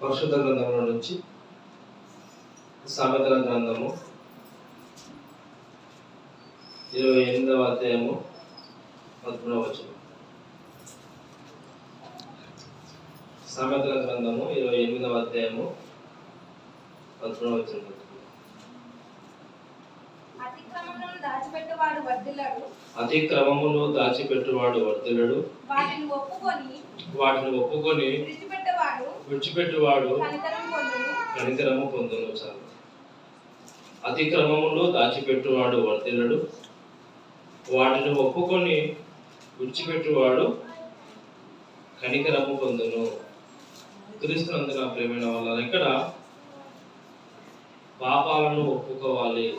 పరిశుద్ధ గ్రంథంలో నుంచి సామెతల గ్రంథము 28వ అధ్యాయము 13వ వచనం. సామెతల గ్రంథము 28వ అధ్యాయము 13వ వచనం. అతిక్రమమును దాచిపెట్టువాడు వర్ధిల్లడు, వాటిని ఒప్పుకొని విడిచిపెట్టువాడు కనికరము పొందును. చాలు. అతిక్రమమును దాచిపెట్టువాడు వర్ధిల్లడు, వాటిని ఒప్పుకొని విడిచిపెట్టువాడు కనికరము పొందును. క్రీస్తునందున ప్రియమైన వాళ్ళ ఇక్కడ పాపాలను ఒప్పుకోవాలి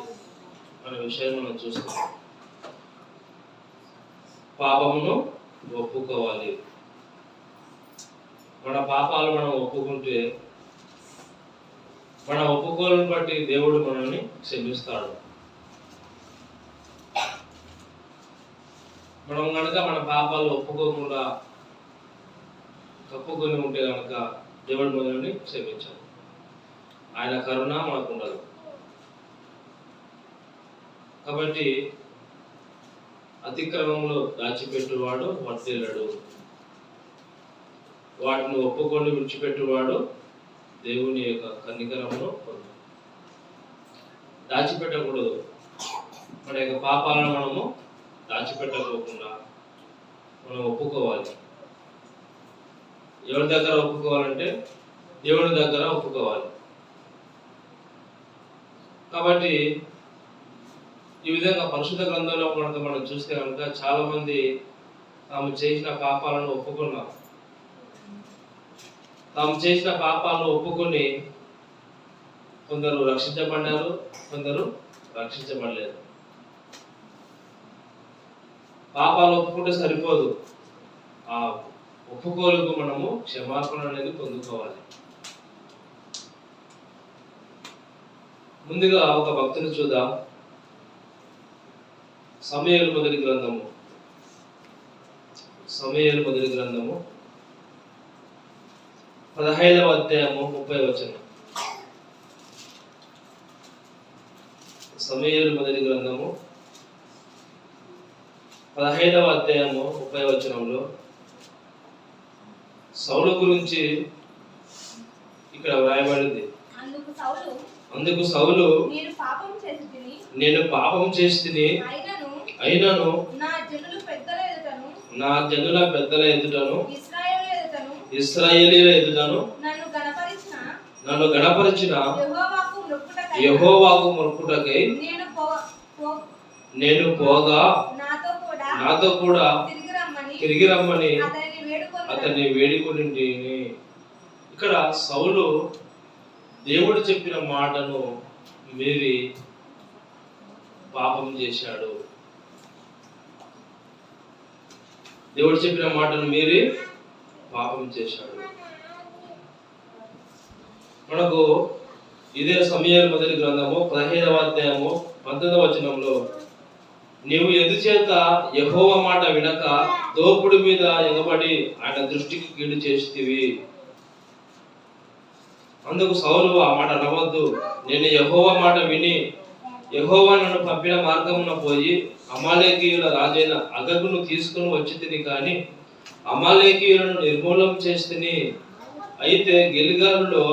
అనే విషయం మనం చూస్తాం. పాపమును ఒప్పుకోవాలి. మన పాపాలు మనం ఒప్పుకుంటే మన ఒప్పుకోలను బట్టి దేవుడు మనల్ని క్షమిస్తాడు. మనం కనుక మన పాపాలు ఒప్పుకోకుండా తప్పుకొని ఉంటే కనుక దేవుడు మనల్ని క్షమించాడు. ఆయన కరుణ మనకు ఉండదు. కాబట్టి అతిక్రమంలో దాచిపెట్టువాడు వర్ధిల్లడు, వాటిని ఒప్పుకొని విడిచిపెట్టువాడు దేవుని యొక్క కనికరమును పొందు. దాచిపెట్టకూడదు. మన యొక్క పాపాలను మనము దాచిపెట్టకోకుండా మనం ఒప్పుకోవాలి. ఎవరి దగ్గర ఒప్పుకోవాలంటే దేవుని దగ్గర ఒప్పుకోవాలి. కాబట్టి ఈ విధంగా పరిశుద్ధ గ్రంథంలో కనుక మనం చూస్తే కనుక చాలా మంది తాము చేసిన పాపాలను ఒప్పుకున్నారు. తాము చేసిన పాపాలను ఒప్పుకొని కొందరు రక్షించబడ్డారు, కొందరు రక్షించబడలేదు. పాపాలు ఒప్పుకుంటే సరిపోదు. ఆ ఒప్పుకోలుకు మనము క్షమాపణ అనేది పొందుకోవాలి. ముందుగా ఒక భక్తుని చూద్దాం. సమూయేలు మొదటి గ్రంథము 15వ అధ్యాయము 30వ వచనం. సమూయేలు మొదటి గ్రంథము 15వ అధ్యాయము 30వ వచనంలో సౌలు గురించి ఇక్కడ వ్రాయబడింది. అందుకు సౌలు నేను పాపం చేసి అయినను నా జనుల పెద్దల ఎదుటను ఇశ్రాయేలీయుల ఎదుటను నన్ను గణపరిచిన యెహోవాకు మొక్కుటకై నేను పోగా నాతో కూడా తిరిగి రమ్మని అతన్ని వేడుకొని. ఇక్కడ సౌలు దేవుడు చెప్పిన మాటను మీరి పాపం చేశాడు. దేవుడు చెప్పిన మాటను మీరి పాపం చేశాడు. మనకు ఇదే సమూయేలు మొదటి గ్రంథము 15వ అధ్యాయము 19వ వచనంలో నీవు ఎందుచేత యెహోవా మాట వినక దోపుడు మీద ఎగబడి ఆయన దృష్టికి కీడు చేసితివి. అందుకు సౌలు ఆ మాట అనవద్దు, నేను యెహోవా మాట విని యెహోవా నన్ను పంపిన మార్గమున పోయి అమాలేకీయుల రాజైన అగగును తీసుకుని వచ్చి తిని, కానీ అమాలేకీయులను నిర్మూలం చేస్తుని. అయితే గిల్గాలులో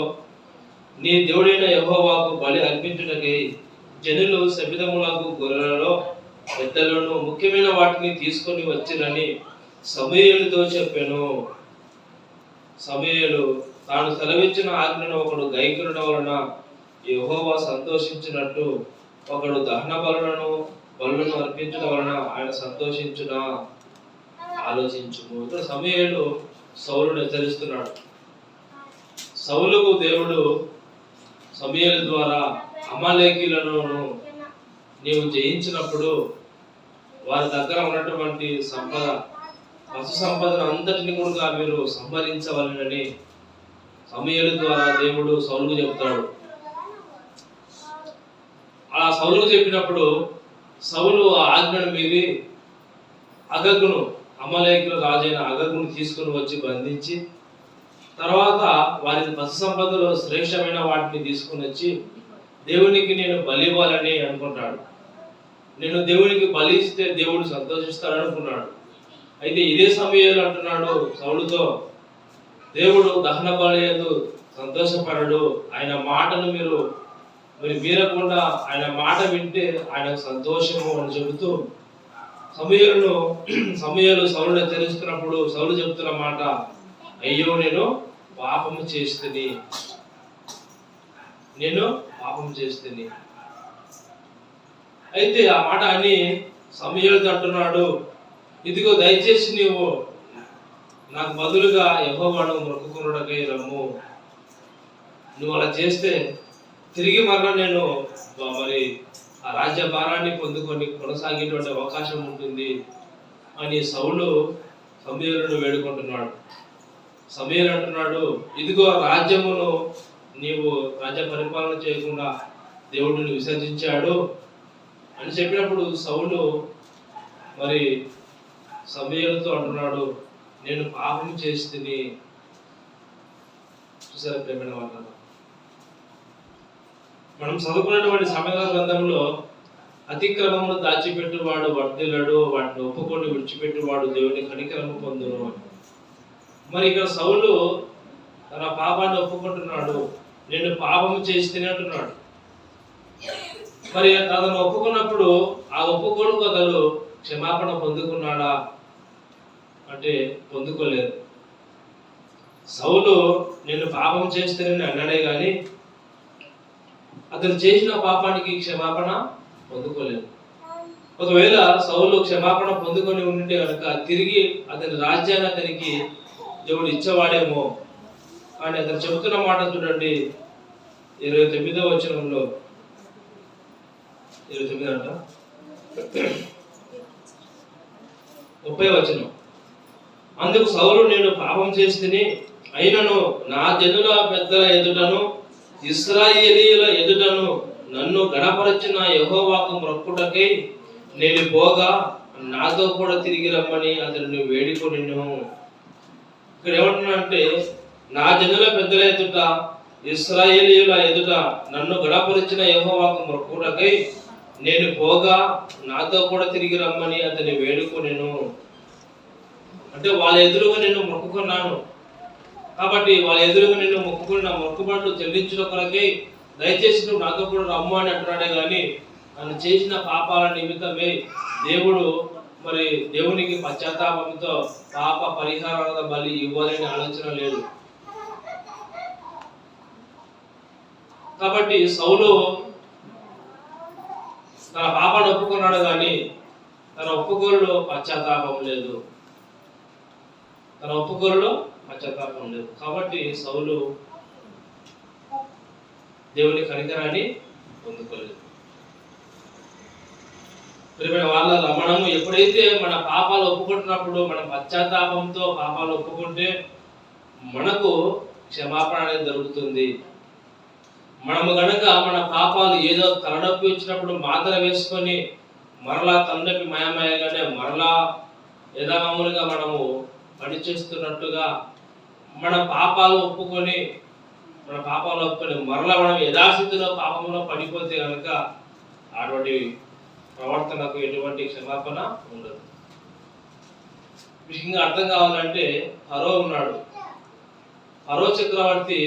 నీ దేవుడైన యెహోవాకు బలి అర్పించుటకై జనులు శపితములకు గొర్రెలలో పెద్దలను ముఖ్యమైన వాటిని తీసుకొని వచ్చిరని సమూయేలుతో చెప్పాను. సమూయేలు తాను సెలవిచ్చిన ఆజ్ఞను ఒకడు గైకొనుట వలన యెహోవా సంతోషించినట్టు ఒకడు దహన బలులను అర్పించడం వలన ఆయన సంతోషించునా ఆలోచించుము. ఇక్కడ సమూయేలు సౌలును హెచ్చరిస్తున్నాడు. సౌలుకు దేవుడు సమూయేలు ద్వారా అమాలేకీయులను నీవు జయించినప్పుడు వారి దగ్గర ఉన్నటువంటి పశు సంపదను అంతటిని కూడా మీరు సంహరించవలనని సమూయేలు ద్వారా దేవుడు సౌలుకు చెప్తాడు. అలా సౌలుకు చెప్పినప్పుడు సౌలు ఆ ఆజ్ఞను మీరి అగగును అమలేకుల రాజైన అగగును తీసుకుని వచ్చి బంధించి తర్వాత వారి పశు సంపదలో శ్రేష్టమైన వాటిని తీసుకుని వచ్చి దేవునికి నేను బలి ఇవ్వాలని అనుకుంటాడు. నేను దేవునికి బలి ఇస్తే దేవుడు సంతోషిస్తాడు అనుకున్నాడు. అయితే ఇదే సమయంలో అంటున్నాడు సౌలుతో, దేవుడు దహన బలి యందు సంతోషపడడు, ఆయన మాటను మీరు మీరకుండా ఆయన మాట వింటే ఆయన సంతోషము అని చెబుతూ సమూయేలు సౌలుని హెచ్చరిస్తున్నప్పుడు సౌలు చెబుతున్న మాట, అయ్యో నేను పాపము చేస్తేని, నేను పాపం చేస్తేని. అయితే ఆ మాట అని సమూయేలుతో అంటున్నాడు, ఇదిగో దయచేసి నీవు నాకు బదులుగా యెహోవాను మొక్కుకొనుటకై రమ్ము. నువ్వు అలా చేస్తే తిరిగి మరలా నేను మరి ఆ రాజ్య భారాన్ని పొందుకొని కొనసాగేటువంటి అవకాశం ఉంటుంది అని సౌలు సమూయేలును వేడుకుంటున్నాడు. సమూయేలు అంటున్నాడు, ఇదిగో రాజ్యమును నీవు రాజ్య పరిపాలన చేయకుండా దేవుడిని విసర్జించాడు అని చెప్పినప్పుడు సౌలు మరి సమూయేలుతో అంటున్నాడు, నేను పాపం చేస్తేని. చూసారా ప్రేమైన వాళ్ళ, మనం చదువుకున్నటువంటి సమయ గ్రంథంలో అతిక్రమమును దాచిపెట్టువాడు వర్ధిల్లడు, వాటిని ఒప్పుకొని విడిచిపెట్టువాడు దేవుని కనికరము పొందును. మరి ఇక్కడ సౌలు తన పాపాన్ని ఒప్పుకుంటున్నాడు, నేను పాపము చేస్తేనే అంటున్నాడు. మరి అతను ఒప్పుకున్నప్పుడు ఆ ఒప్పుకోడు అతను క్షమాపణ పొందుకున్నాడా అంటే పొందుకోలేదు. సౌలు నేను పాపం చేస్తేనే అన్నాడే కానీ అతను చేసిన పాపానికి క్షమాపణ పొందుకోలేదు. ఒకవేళ సౌలు క్షమాపణ పొందుకొని ఉంటే కనుక తిరిగి అతని రాజ్యాన్ని అతనికి దేవుడు ఇచ్చేవాడేమో. కానీ అతను చెబుతున్న మాట చూడండి, 29వ వచనంలో, 29 అంట 30వ వచనం, అందుకు సౌలు నేను పాపం చేస్తేని, అయినను నా జనుల పెద్దల ఎదుటను ఇశ్రాయేలీయుల ఎదుటను నన్ను గణపరచిన యెహోవాకు మొక్కుటకై నేను పోగా నాతో కూడా తిరిగి రమ్మని అతన్ని వేడుకొనిను. ఇక్కడ ఏమంటున్నానంటే, నా జనుల పెద్దల ఎదుట ఇశ్రాయేలీయుల ఎదుట నన్ను గణపరిచిన యెహోవాకు మొక్కుటకై నేను పోగా నాతో కూడా తిరిగి రమ్మని అతన్ని వేడుకొనిను. అంటే వాళ్ళ ఎదురుగా నేను మొక్కుకున్నాను కాబట్టి వాళ్ళ ఎదురుగా నేను మొక్కుకున్న మొక్కుబడులు చెల్లించిన కొరకై దయచేసి నువ్వు నాతో కూడా రమ్ము అని అంటున్నాడే కానీ నన్ను చేసిన పాపాల నిమిత్తమే దేవుడు మరి దేవునికి పశ్చాత్తాపంతో పాప పరిహారాల బలి ఇవ్వాలని ఆలోచన లేదు. కాబట్టి సౌలు తన పాపాన్ని ఒప్పుకున్నాడు కానీ తన ఒప్పుకోలులో పశ్చాత్తాపం లేదు, తన ఒప్పుకోలులో పశ్చాత్తాపం లేదు. కాబట్టి సౌలు దేవుని కనికరాన్ని పొందుకోలేదు. ప్రియమైన వాళ్ళ, మనము ఎప్పుడైతే మన పాపాలు ఒప్పుకుంటున్నప్పుడు మనం పశ్చాత్తాపంతో పాపాలు ఒప్పుకుంటే మనకు క్షమాపణ అనేది దొరుకుతుంది. మనము గనక మన పాపాలు ఏదో తలనొప్పి వచ్చినప్పుడు మాత్ర వేసుకొని మరలా తలనొప్పి మయమయగానే మరలా యథామామూలుగా మనము పనిచేస్తున్నట్టుగా మన పాపాలు ఒప్పుకొని మరలా మనం యథాస్థితిలో పాపంలో పడిపోతే కనుక అటువంటి ప్రవర్తనకు ఎటువంటి క్షమాపణ ఉండదు. ముఖ్యంగా అర్థం కావాలంటే ఫరో ఉన్నాడు. ఫరో చక్రవర్తి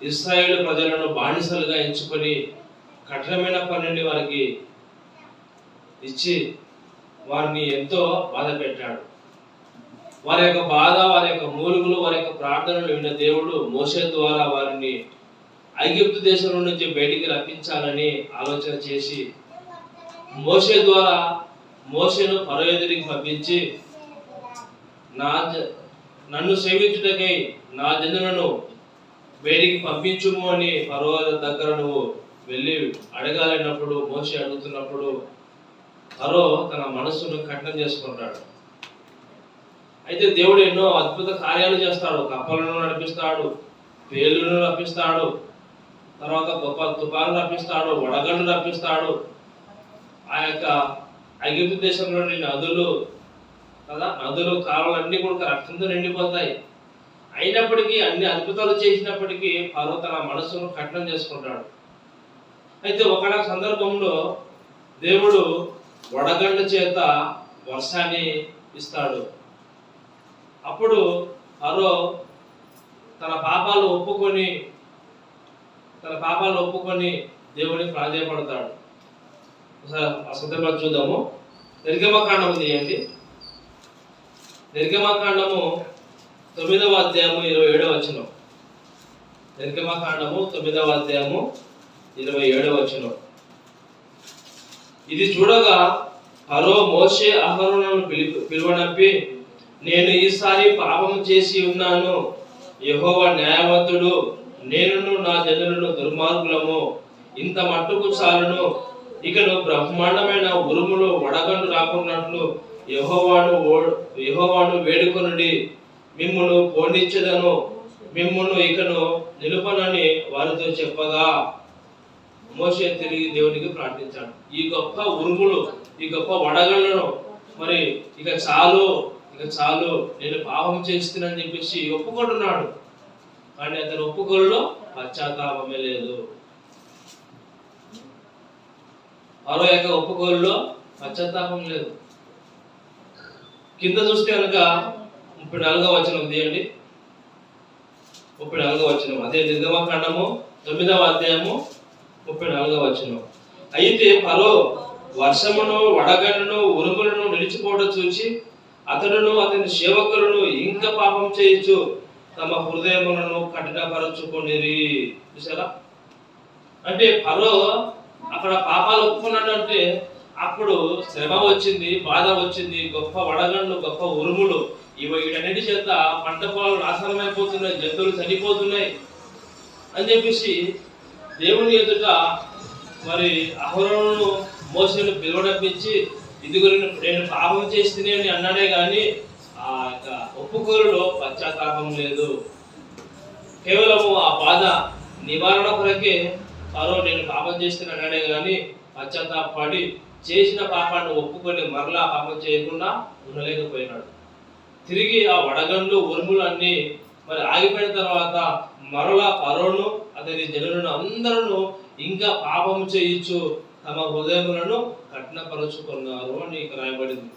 ఇశ్రాయేలు ప్రజలను బానిసలుగా ఎంచుకొని కఠినమైన పనిని వారికి ఇచ్చి వారిని ఎంతో బాధ పెట్టాడు. వారి యొక్క బాధ, వారి యొక్క మూలుగులు, వారి యొక్క ప్రార్థనలు విన్న దేవుడు మోషే ద్వారా వారిని ఐగుప్తు దేశం నుంచి బయటికి రప్పించాలని ఆలోచన చేసి మోషే ద్వారా మోషేను ఫరో ఎదురికి పంపించి నన్ను సేవించుటకై నా జనులను బయటికి పంపించుము అని ఫరో దగ్గర నువ్వు వెళ్ళి అడగాలన్నప్పుడు మోషే అడుగుతున్నప్పుడు ఫరో తన మనస్సును కఠినం చేసుకుంటాడు. అయితే దేవుడు ఎన్నో అద్భుత కార్యాలు చేస్తాడు. కప్పలను నడిపిస్తాడు, పేలును రప్పిస్తాడు, తర్వాత గొప్ప తుఫాను రప్పిస్తాడు, వడగళ్ళు రప్పిస్తాడు. ఆ యొక్క ఐగుప్తు దేశంలోని నదులు కదా, నదులు కాలువలు అన్ని కూడా రక్తంతో నిండిపోతాయి. అయినప్పటికీ అన్ని అద్భుతాలు చేసినప్పటికీ ఫరో తన మనసును కఠినం చేసుకుంటాడు. అయితే ఒక సందర్భంలో దేవుడు వడగండ్ల చేత వర్షాన్ని ఇస్తాడు. అప్పుడు ఫరో తన పాపాలు ఒప్పుకొని దేవుడిని ప్రాధేయపడతాడు. ఆ సందర్భాలు చూద్దాము. నిర్గమకాండం తీయండి. నిర్గమకాండము 9వ అధ్యాయము 27వ వచనం. నిర్గమకాండము 9వ అధ్యాయము 27వ వచనం. ఇది చూడగా ఫరో మోషే అహరోనులను పిలువనంపి, నేను ఈసారి పాపం చేసి ఉన్నాను, యెహోవా న్యాయవంతుడు, నేనును నా జనులను దుర్మార్గులము, ఇంత మట్టుకు చాలును, ఇకను బ్రహ్మాండమైన ఉరుములు వడగండ్లు రాకున్నట్లు యెహోవాను వేడుకొనుడి, మిమ్మును పోనిచ్చెదను, మిమ్మును ఇకను నిలుపనని వారితో చెప్పగా మోషే తిరిగి దేవునికి ప్రార్థించాడు. ఈ గొప్ప ఉరుములు, ఈ గొప్ప వడగండ్లను మరి ఇక చాలు నేను పాపం చేస్తున్నానని చెప్పేసి ఒప్పుకుంటున్నాడు. కానీ అతని ఒప్పుకోలులో పశ్చాత్తాపమే లేదు. ఫరో యొక్క ఒప్పుకోలులో పశ్చాత్తాపం లేదు. కింద చూస్తే కనుక 34వ వచనం తీయండి. 34వ వచనం, అదే నిర్గమకాండము 9వ అధ్యాయము 34వ వచనం. అయితే ఫరో వర్షమును వడగండ్లను ఉరుములను నిలిచిపోవడం చూసి అతడును అతని సేవకులను ఇంకా పాపం చేయొచ్చు తమ హృదయములను కఠినపరచుకొనిరి. చూసారా? అంటే ఫరో అక్కడ పాపాలు ఒప్పుకున్నాడు. అంటే అప్పుడు శ్రమ వచ్చింది, బాధ వచ్చింది, గొప్ప వడగండ్లు, గొప్ప ఉరుములు, వీటన్నిటి చేత పంట పొలాలు నాశనం అయిపోతున్నాయి, జంతువులు చనిపోతున్నాయి అని చెప్పేసి దేవుని ఎదుట మరి అహరోనును మోషేను పిలువడంపించి, ఇదిగో నేను పాపం చేస్తేనే అని అన్నాడే కానీ ఆ యొక్క ఒప్పుకోలులో పశ్చాత్తాపం లేదు. కేవలము ఆ బాధ నివారణ కొరకే ఫరో నేను పాపం చేస్తేనే అన్నాడే కానీ పశ్చాత్తాపడి చేసిన పాపాన్ని ఒప్పుకొని మరలా పాపం చేయకుండా ఉండలేకపోయినాడు. తిరిగి ఆ వడగండ్లు ఉరుములు అన్ని మరి ఆగిపోయిన తర్వాత మరలా ఫరోను అతని జనులను అందరూ ఇంకా పాపం చేయొచ్చు తమ హృదయములను కఠినపరుచుకున్నారు అని ఇక్కడ రాయబడింది.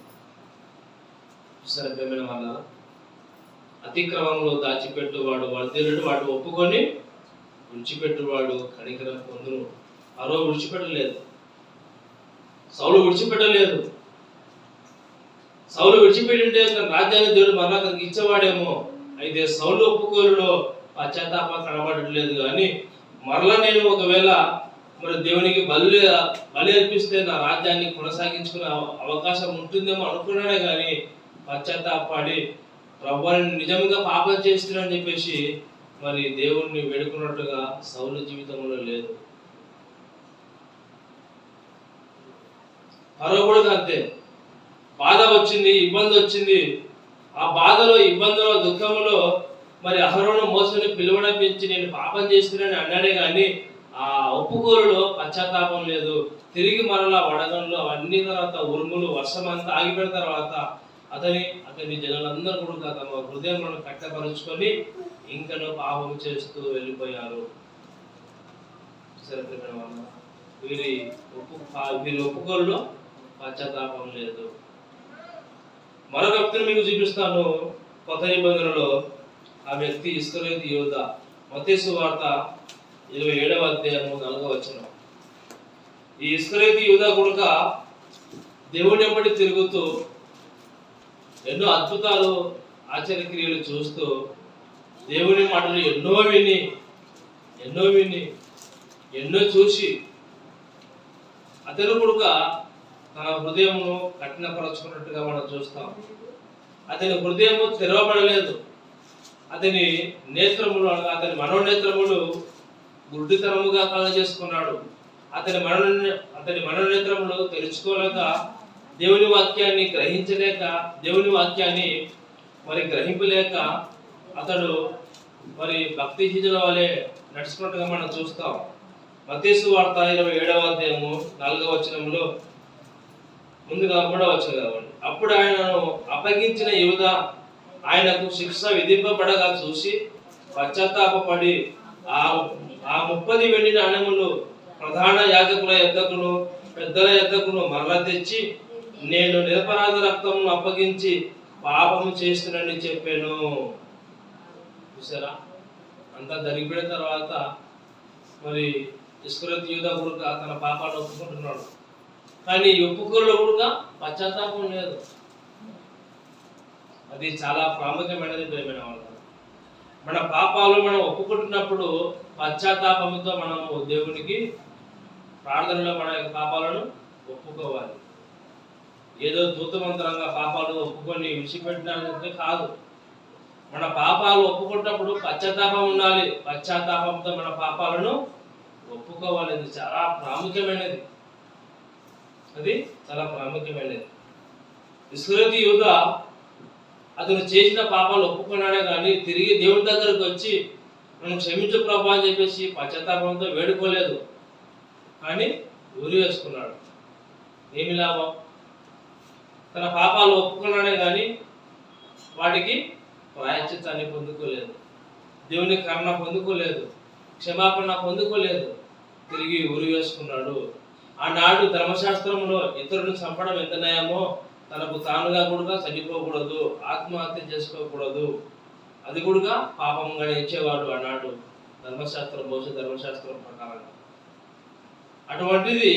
సరిపోయిన వాళ్ళ అతిక్రమంలో దాచిపెట్టువాడు వర్ధిల్లుడు, వాడు ఒప్పుకొని విడిచిపెట్టువాడు కనికరం పొందును. ఫరో విడిచిపెట్టలేదు, సౌలు విడిచిపెట్టలేదు. సౌలు విడిచిపెట్టింటే రాజ్యాన్ని దేవుడు మరలా అతనికి ఇచ్చేవాడేమో. అయితే సౌలు ఒప్పుకోలులో పశ్చాత్తాపం కనబడట్లేదు. కానీ మరలా నేను ఒకవేళ మరి దేవునికి బలి అర్పిస్తే నా రాజ్యాన్ని కొనసాగించుకునే అవకాశం ఉంటుందేమో అనుకున్నాడే కానీ పశ్చాత్తాపడి ప్రభువుని నిజంగా పాపం చేస్తున్నాడని చెప్పేసి మరి దేవుణ్ణి వేడుకున్నట్టుగా సౌలు జీవితంలో లేదు. ఫరో కూడా అంతే. బాధ వచ్చింది, ఇబ్బంది వచ్చింది. ఆ బాధలో, ఇబ్బందిలో, దుఃఖంలో మరి అహరోను మోసని పిలువడంపించి నేను పాపం చేస్తున్నానని అన్నాడే కానీ ఆ ఒప్పుకోలులో పశ్చాత్తాపం లేదు. తిరిగి మరలా వడగండ్లు అవన్నీ తర్వాత ఉరుములు వర్షం అంతా ఆగిపోయిన తర్వాత అతని జనులందరూ కూడా తమ హృదయంలో కట్టపరుచుకొని ఇంకనూ పాపం చేస్తూ వెళ్ళిపోయారు. వీరి ఒప్పుకోలులో పశ్చాత్తాపం లేదు. మరొక వ్యక్తిని మీకు చూపిస్తాను. కొత్త నిబంధనలో ఆ వ్యక్తి ఇస్కరియోతు యూదా. మత్తయి సువార్త 27వ అధ్యాయము 4వ వచనం. ఈ ఇస్కరియోతు యూదా కూడా దేవుని వెంబడి తిరుగుతూ ఎన్నో అద్భుతాలు, ఆశ్చర్యక్రియలు చూస్తూ దేవుని మాటలు ఎన్నో విని ఎన్నో చూసి అతను కూడా తన హృదయమును కఠినపరచుకున్నట్టుగా మనం చూస్తాం. అతని హృదయము తెరవబడలేదు. అతని మనోనేత్రములు గుడ్డితనముగా కలగజేసుకున్నాడు. అతని మనోనేత్రములు తెరుచుకోలేక దేవుని వాక్యాన్ని గ్రహించలేక, దేవుని వాక్యాన్ని మరి గ్రహింపలేక అతడు మరి భక్తిహీనుల వలె నడుచుకున్నట్టుగా మనం చూస్తాం. మత్తయి సువార్త 27వ అధ్యాయము 4వ వచనంలో ముందుగా 3వ వచనం కావండి. అప్పుడు ఆయనను అప్పగించిన యూదా ఆయనకు శిక్ష విధింపబడగా చూసి పశ్చాత్తాపడి ఆ 30 వెండి నాణెములు ప్రధాన యాజకుల యొద్దకును పెద్దల యొద్దకును మరల తెచ్చి, నేను నిరపరాధ రక్తమును అప్పగించి పాపము చేస్తున్నని చెప్పాను. చూసారా, అంతా జరిగిపోయిన తర్వాత మరి ఇస్కరియోతు యూదా కూడా తన పాపాలను ఒప్పుకుంటున్నాడు. కానీ ఒప్పుకోలో కూడా పశ్చాత్తాపం లేదు. అది చాలా ప్రాముఖ్యమైనది ప్రియమైన వాళ్ళు. మన పాపాలు మనం ఒప్పుకుంటున్నప్పుడు పశ్చాత్తాపంతో మనము దేవునికి ప్రార్థనలో మన యొక్క పాపాలను ఒప్పుకోవాలి. ఏదో దూతమంతరంగా పాపాలు ఒప్పుకొని విడిచిపెట్టడానికి కాదు. మన పాపాలు ఒప్పుకున్నప్పుడు పశ్చాత్తాపం ఉండాలి. పశ్చాత్తాపంతో మన పాపాలను ఒప్పుకోవాలి. అది చాలా ప్రాముఖ్యమైనది. అది చాలా ప్రాముఖ్యమైనది. ఇస్కరియోతు యూదా అతను చేసిన పాపాలు ఒప్పుకున్నాడే కానీ తిరిగి దేవుని దగ్గరకు వచ్చి నన్ను క్షమించు ప్రభా అని చెప్పేసి పశ్చాత్తాపంతో వేడుకోలేదు. కానీ ఊరి వేసుకున్నాడు. ఏమి లాభం? తన పాపాలు ఒప్పుకున్నాడే కానీ వాటికి ప్రాయశ్చిత్తాన్ని పొందుకోలేదు, దేవుని కరుణ పొందుకోలేదు, క్షమాపణ పొందుకోలేదు, తిరిగి ఊరి వేసుకున్నాడు. ఆనాడు ధర్మశాస్త్రంలో ఇతరులను చంపడం ఎంత న్యాయమో తనకు తానుగా కూడా చనిపోకూడదు, ఆత్మహత్య చేసుకోకూడదు, అది కూడా పాపంగానే ఇచ్చేవాడు ఆనాడు ధర్మశాస్త్రం, మోసే ధర్మశాస్త్రం ప్రకారంగా. అటువంటిది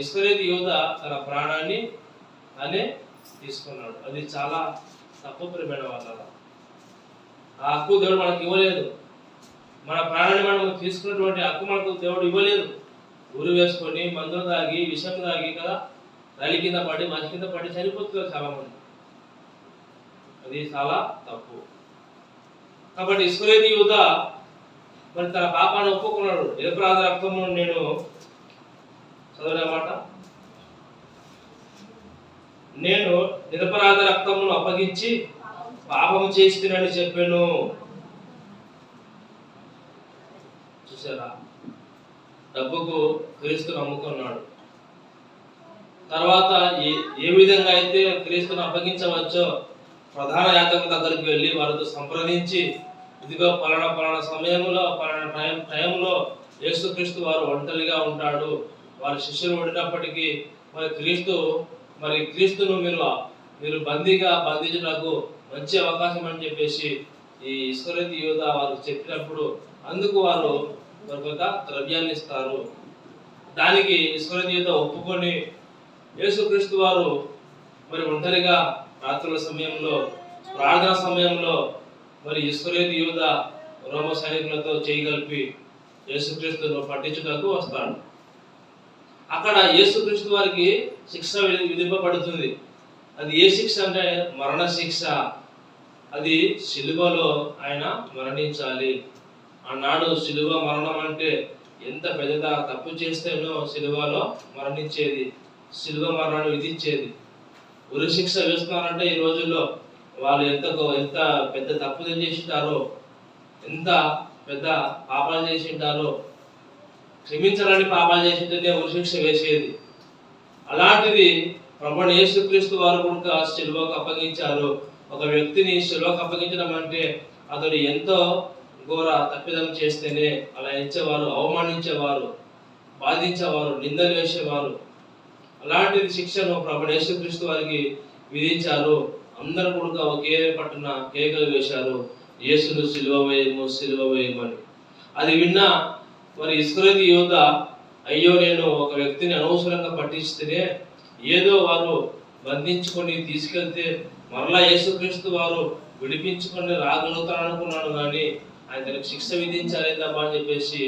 ఇస్కరియోతు యూదా తన ప్రాణాన్ని తానే తీసుకున్నాడు. అది చాలా తప్పు ప్రియమైన వాళ్ళ. ఆ హక్కు దేవుడు మనకు ఇవ్వలేదు. మన ప్రాణాన్ని మనం తీసుకున్నటువంటి హక్కు మనకు దేవుడు ఇవ్వలేదు. ఊరు వేసుకొని మందులు తాగి విషం తాగి కదా రైలు కింద పడి మంచి కింద పడి చనిపోతున్నారు చాలా మంది. అది చాలా తప్పు. కాబట్టి ఇస్కరియోతు యూదా మరి తన పాపాన్ని ఒప్పుకున్నాడు. నిరపరాధ రక్తము నేను చదివిన మాట, నేను నిరపరాధ రక్తమును అప్పగించి పాపము చేస్తున్నానని చెప్పాను. చూసారా, డబ్బుకు క్రీస్తును నమ్ముకున్నాడు. తర్వాత ఏ విధంగా అయితే క్రీస్తును అప్పగించవచ్చో ప్రధాన యాజకుల దగ్గరికి వెళ్ళి వారితో సంప్రదించి, ఇదిగో పలానా సమయంలో పలానా టైంలో యేసుక్రీస్తు వారు ఒంటరిగా ఉంటాడు, వారి శిష్యులు ఉండినప్పటికీ మరి క్రీస్తును మీరు బంధించడానికి మంచి అవకాశం అని చెప్పేసి ఈ ఇస్కరియోతు యూదా వారు చెప్పినప్పుడు అందుకు వారు ఒక ద్రవ్యాన్ని ఇస్తారు. దానికి ఇస్కరియోతు యూదా ఒప్పుకొని యేసుక్రీస్తు వారు మరి ఒంటరిగా రాత్రుల సమయంలో ప్రార్థన సమయంలో మరి ఇస్కరియోతు యూదా రోమ సైనికులతో చేయగలిపి యేసుక్రీస్తును పట్టించుటకు వస్తాడు. అక్కడ యేసుక్రీస్తు వారికి శిక్ష విధింపబడుతుంది. అది ఏ శిక్ష అంటే మరణ శిక్ష. అది సిలువలో ఆయన మరణించాలి. ఆనాడు సిలువ మరణం అంటే ఎంత పెద్ద తప్పు చేస్తేనో సిలువలో మరణించేది, సిలువ మరణాన్ని విధించేది. ఉరి శిక్ష వేస్తున్నారంటే ఈ రోజుల్లో వాళ్ళు ఎంత పెద్ద తప్పు చేసింటారో, ఎంత పెద్ద పాపాలు చేసింటారో, క్షమించాలని పాపాలు చేసింటేనే ఉరి శిక్ష వేసేది. అలాంటిది ప్రభువైన యేసుక్రీస్తు వారు కూడా సిలువకు అప్పగించారు. ఒక వ్యక్తిని సిలువకు అప్పగించడం అంటే అతడు ఎంతో ఘోర తప్పిదం చేస్తేనే అలా ఇచ్చేవారు, అవమానించేవారు, బాధించేవారు, నిందలు వేసేవారు. అలాంటిది శిక్షను ప్రభువైన యేసుక్రీస్తు వారికి విధించారు. అందరూ కూడా ఒకే పట్టున కేకలు వేశారు, యేసును సిలువ వేయము, సిలువ వేయమని. అది విన్నా మరి ఇస్కరియోతు యూదా, అయ్యో నేను ఒక వ్యక్తిని అనవసరంగా పట్టిస్తేనే ఏదో వారు బంధించుకొని తీసుకెళ్తే మరలా యేసుక్రీస్తు వారు విడిపించుకొని రాగలుగుతారనుకున్నాడు, కానీ ఆయనకు శిక్ష విధించాలేదమ్మా అని చెప్పేసి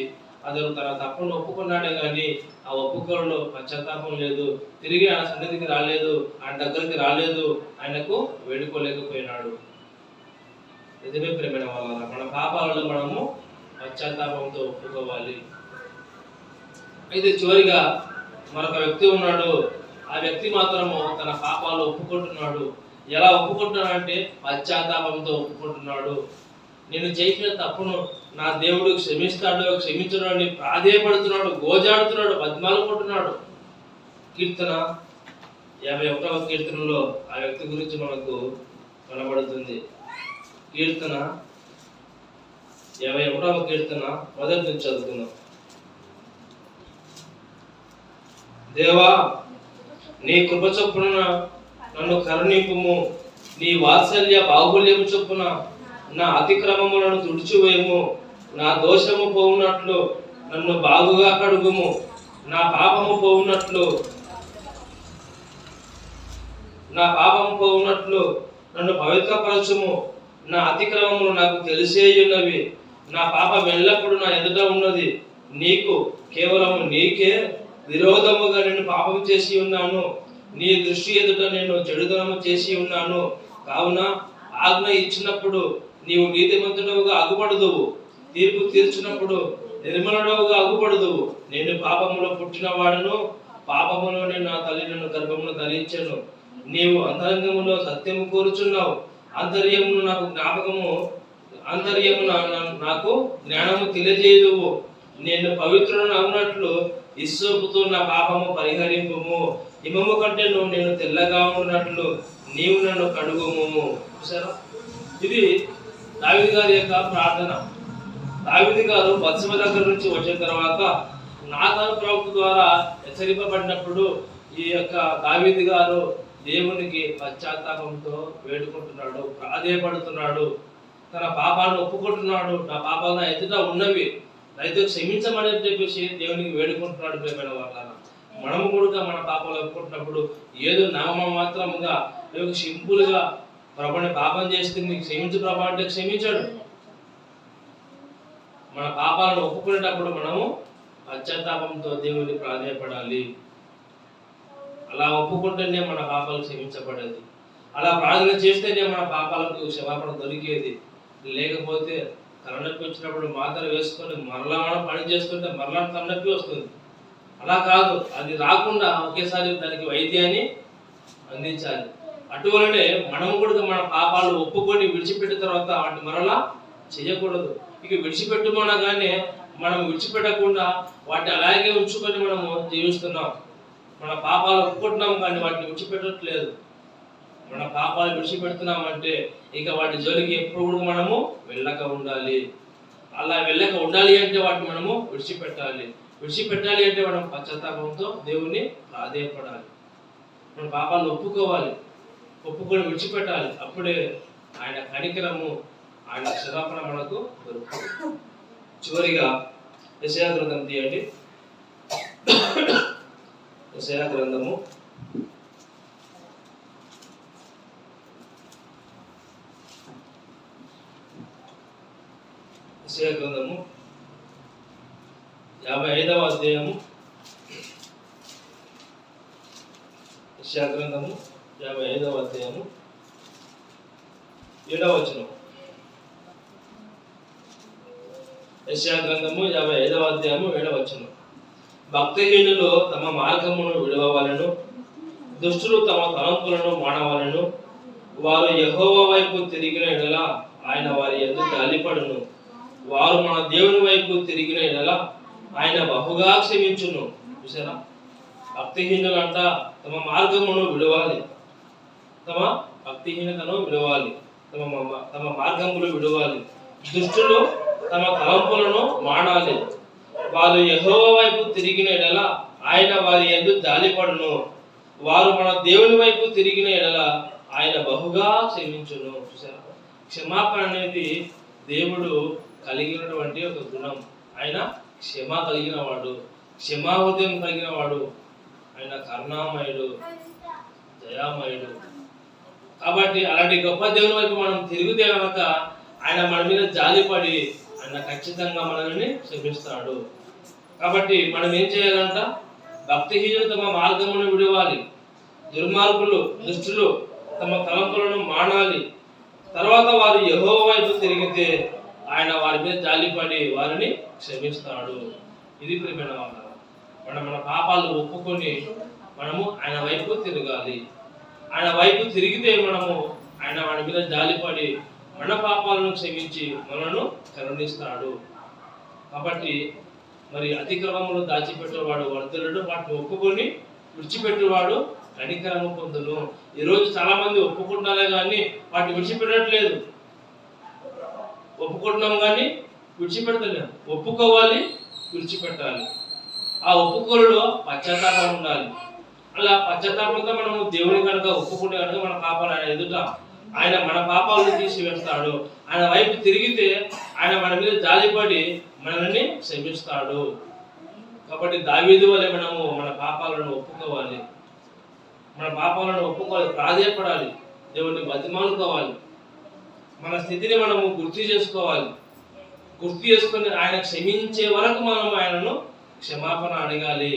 అతను తన తప్పును ఒప్పుకున్నాడే కానీ ఆ ఒప్పుకోవడంలో పశ్చాత్తాపం లేదు, తిరిగి ఆయన సన్నిధికి రాలేదు, ఆయన దగ్గరికి రాలేదు, ఆయనకు వేడుకోలేకపోయినాడు. నిజమే ప్రేమైన వాళ్ళ, మన పాపాలలో మనము పశ్చాత్తాపంతో ఒప్పుకోవాలి. అయితే చివరిగా మరొక వ్యక్తి ఉన్నాడు. ఆ వ్యక్తి మాత్రము తన పాపాలు ఒప్పుకుంటున్నాడు. ఎలా ఒప్పుకుంటున్నాడంటే పశ్చాత్తాపంతో ఒప్పుకుంటున్నాడు. నేను చేసిన తప్పును నా దేవుడు క్షమిస్తాడు, క్షమించడాన్ని ప్రాధేయపడుతున్నాడు, గోజాడుతున్నాడు, బతిమాలుకుంటున్నాడు. కీర్తన 51వ కీర్తనలో ఆ వ్యక్తి గురించి మనకు కనబడుతుంది. కీర్తన 51వ కీర్తన మొదటి నుంచి చదువుకుందాం. దేవా, నీ కృప చొప్పున నన్ను కరుణింపుము, నీ వాత్సల్య బాహుల్యము చొప్పున నా అతిక్రమములను తుడిచివేయము. నా దోషము పోవునట్లు నన్ను బాగుగా కడుగుము, నా పాపము పోవునట్లు నన్ను పవిత్రపరచుము. నా అతిక్రమములు నాకు తెలిసేయున్నవి, నా పాపం ఎల్లప్పుడూ నా ఎదుట ఉన్నది. నీకు కేవలము నీకే విరోధముగా నేను పాపం చేసి ఉన్నాను, నీ దృష్టి ఎదుట నేను చెడుతనము చేసి ఉన్నాను. కావున ఆజ్ఞ ఇచ్చినప్పుడు నీవు నీతిమంతుడవుగా అగుపడదువు, తీర్పు తీర్చినప్పుడు నిర్మలుడవుగా అగుపడదువు. నేను పాపములో పుట్టిన వాడును, పాపములోనే నా తల్లి నన్ను గర్భమును ధరించెను. నీవు అంతరంగములో సత్యము కోరుచున్నావు, అంతర్యమును నాకు జ్ఞానము తెలియజేయుదువు. నేను పవిత్రులను అవునట్లు ఇస్సోపుతో నా పాపము పరిహరింపుము, హిమము కంటే నేను తెల్లగా ఉన్నట్లు నీవు నన్ను కడుగుము. చూసారా, ఇది దావీదు గారి యొక్క ప్రార్థన. దావీదు గారు బత్షెబ దగ్గర నుంచి వచ్చిన తర్వాత నాతాను ప్రవక్త ద్వారా హెచ్చరింపబడినప్పుడు ఈ యొక్క దావీదు గారు దేవునికి పశ్చాత్తాపంతో వేడుకుంటున్నాడు, ప్రాధేయపడుతున్నాడు, తన పాపాలను ఒప్పుకుంటున్నాడు. నా పాపాలు నా ఎదుట ఉన్నవి, అయితే క్షమించమని చెప్పేసి దేవునికి వేడుకుంటున్నాడు. ప్రేమైన వాళ్ళ మనము కూడా మన పాపాలు ఒప్పుకుంటున్నప్పుడు ఏదో నామమాత్రముగా సింపుల్గా ప్రభుని పాపం చేస్తే నీకు క్షమించు ప్రభా అంటే క్షమించాడు. మన పాపాలను ఒప్పుకునేటప్పుడు మనము పశ్చాత్తాపంతో దేవునికి ప్రాధేయపడాలి. అలా ఒప్పుకుంటేనే మన పాపాలు క్షమించబడేది, అలా ప్రార్థన చేస్తేనే మన పాపాలకు క్షమాపణ దొరికేది. లేకపోతే తలనొప్పి వచ్చినప్పుడు మాత్రం వేసుకొని మరలా మనం పని చేస్తుంటే మరలా తలనొప్పి వస్తుంది. అలా కాదు, అది రాకుండా ఒకేసారి దానికి వైద్యాన్ని అందించాలి. అటువలనే మనము కూడా మన పాపాలు ఒప్పుకొని విడిచిపెట్టిన తర్వాత వాటి మరలా చేయకూడదు. ఇక విడిచిపెట్టుకోనగానే మనం విడిచిపెట్టకుండా వాటిని అలాగే ఉంచుకొని మనము జీవిస్తున్నాం. మన పాపాలు ఒప్పుకుంటున్నాం కానీ వాటిని విడిచిపెట్టట్లేదు. మన పాపాలు విడిచిపెడుతున్నామంటే ఇక వాటి జోలికి ఎప్పుడు కూడా మనము వెళ్ళక ఉండాలి. అలా వెళ్ళక ఉండాలి అంటే వాటిని మనము విడిచిపెట్టాలి. విడిచిపెట్టాలి అంటే మనం పశ్చాత్తాపంతో దేవుని ప్రాధేయపడాలి. మన పాపాలను ఒప్పుకొని విడిచిపెట్టాలి. అప్పుడే ఆయన కనికరము, ఆయన క్షమాపణ మనకు దొరుకుతుంది. చివరిగా యెషయా గ్రంథం తీయండి. యెషయా గ్రంథము 55వ అధ్యాయము. యెషయా గ్రంథము 55వ అధ్యాయము 7వ వచనం. యెషయా గ్రంథము 55వ అధ్యాయము 7వ వచనం. భక్తిహీనులు తమ మార్గమును విడవవలెను, దుష్టులు తమ తలంపులను మానవలెను. వారు యెహోవా వైపు తిరిగిన ఎడల ఆయన వారి యందు జాలిపడును. వారు మన దేవుని వైపు తిరిగిన ఎడల ఆయన బహుగా క్షమించును. చూసారా, భక్తిహీనులు అంట తమ మార్గమును విడవాలి, తమ భక్తిహీనతను విడవాలి, తమ మార్గములు విడవాలి. దుష్టులు తమ తలంపులను మానాలి. వారు యెహోవా వైపు తిరిగిన ఎడల ఆయన వారి యందు జాలిపడును. వారు మన దేవుని వైపు తిరిగిన ఎడల ఆయన బహుగా క్షమించును. చూసారా, క్షమాపణ అనేది దేవుడు కలిగినటువంటి ఒక గుణం. ఆయన క్షమ కలిగిన వాడు, క్షమాహృదయం కలిగిన వాడు. ఆయన కరుణామయుడు, దయామయుడు. కాబట్టి అలాంటి గొప్ప దేవుని వైపు మనం తిరిగితే కనుక ఆయన మన మీద జాలిపడి ఆయన ఖచ్చితంగా మనల్ని క్షమిస్తాడు. కాబట్టి మనం ఏం చేయాలంట? భక్తిహీనులు తమ మార్గమును విడవాలి, దుర్మార్గులు దుష్టులు తమ తలంపులను మానాలి. తర్వాత వారు యెహోవా వైపు తిరిగితే ఆయన వారి మీద జాలిపడి వారిని క్షమిస్తాడు. ఇది ప్రియమైన వాళ్ళ, మన పాపాలు ఒప్పుకొని మనము ఆయన వైపు తిరగాలి. ఆయన వైపు తిరిగితే మనము ఆయన వాడి మీద జాలిపడి మన పాపాలను క్షమించి మనను కరుణిస్తాడు. కాబట్టి మరి అతిక్రమములు దాచిపెట్టేవాడు వర్ధనుడు, వాటిని ఒప్పుకొని విడిచిపెట్టేవాడు కనికరము పొందును. ఈరోజు చాలా మంది ఒప్పుకుంటున్నారే కానీ వాటిని విడిచిపెట్టట్లేదు. ఒప్పుకుంటున్నాం కానీ విడిచిపెడతలేము. ఒప్పుకోవాలి, విడిచిపెట్టాలి. ఆ ఒప్పుకోలులో పశ్చాత్తాపం ఉండాలి. అలా పశ్చాత్తాపంతో మనము దేవుని కనుక ఒప్పుకుంటే కనుక మన పాపాలు ఆయన ఎదుట ఆయన మన పాపాలను తీసివేస్తాడు. ఆయన వైపు తిరిగితే ఆయన మన మీద జాలిపడి మనల్ని క్షమిస్తాడు. కాబట్టి దావీదు వలె మనము మన పాపాలను ఒప్పుకోవాలి. మన పాపాలను ఒప్పుకోవాలి, ప్రాధేయపడాలి, దేవుడిని బతిమాలుకోవాలి. మన స్థితిని మనము గుర్తు చేసుకోవాలి. గుర్తు చేసుకుని ఆయన క్షమించే వరకు మనం ఆయనను క్షమాపణ అడగాలి.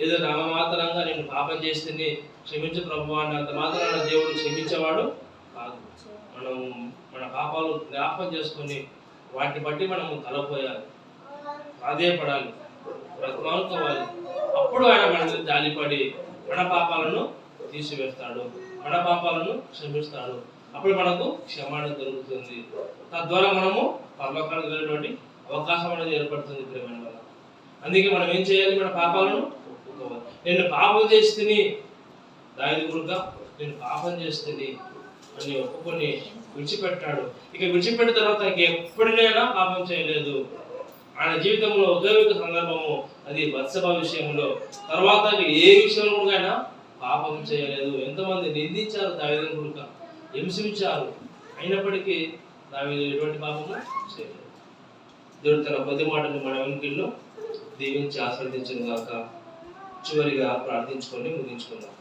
ఏదో నామమాత్రంగా నేను పాపం చేస్తే క్షమించు ప్రభువా అన్నంత మాత్రాన దేవుడు క్షమించేవాడు కాదు. మనం మన పాపాలు జ్ఞాపకం చేసుకొని వాటిని బట్టి మనము తలపోయాలి, ప్రాధేయపడాలి, బ్రతమాలుకోవాలి. అప్పుడు ఆయన మన మీద జాలిపడి మన పాపాలను తీసివేస్తాడు, మన పాపాలను క్షమిస్తాడు. అప్పుడు మనకు క్షమాపణ దొరుకుతుంది. తద్వారా మనము పరలోకానికి వెళ్ళేటువంటి అవకాశం అనేది ఏర్పడుతుంది ప్రేమైన వల్ల. అందుకే మనం ఏం చేయాలి? మన పాపాలను ఒప్పుకోవాలి. నేను పాపం చేస్తుంది దావీదు కొడుకా, నేను పాపం చేస్తుంది అని ఒప్పుకొని విడిచిపెట్టాడు. ఇక విడిచిపెట్టిన తర్వాత ఇంకెప్పుడైనా పాపం చేయలేదు. ఆయన జీవితంలో ఒకే ఒక సందర్భము, అది బత్షెబ విషయంలో. తర్వాత ఏ విషయంలో కూడా ఆయన పాపం చేయలేదు. ఎంతమంది నిందించారు దావీదు కొడుకా, హింసించారు, అయినప్పటికీ దావీదు ఎటువంటి పాపము చేయలేదు. దేవుడు తన కొద్ది మాటలు మన వెనుకల్లో దీవించి ఆస్వాదించిన గాక. చివరిగా ప్రార్థించుకొని ముగించుకుందాం.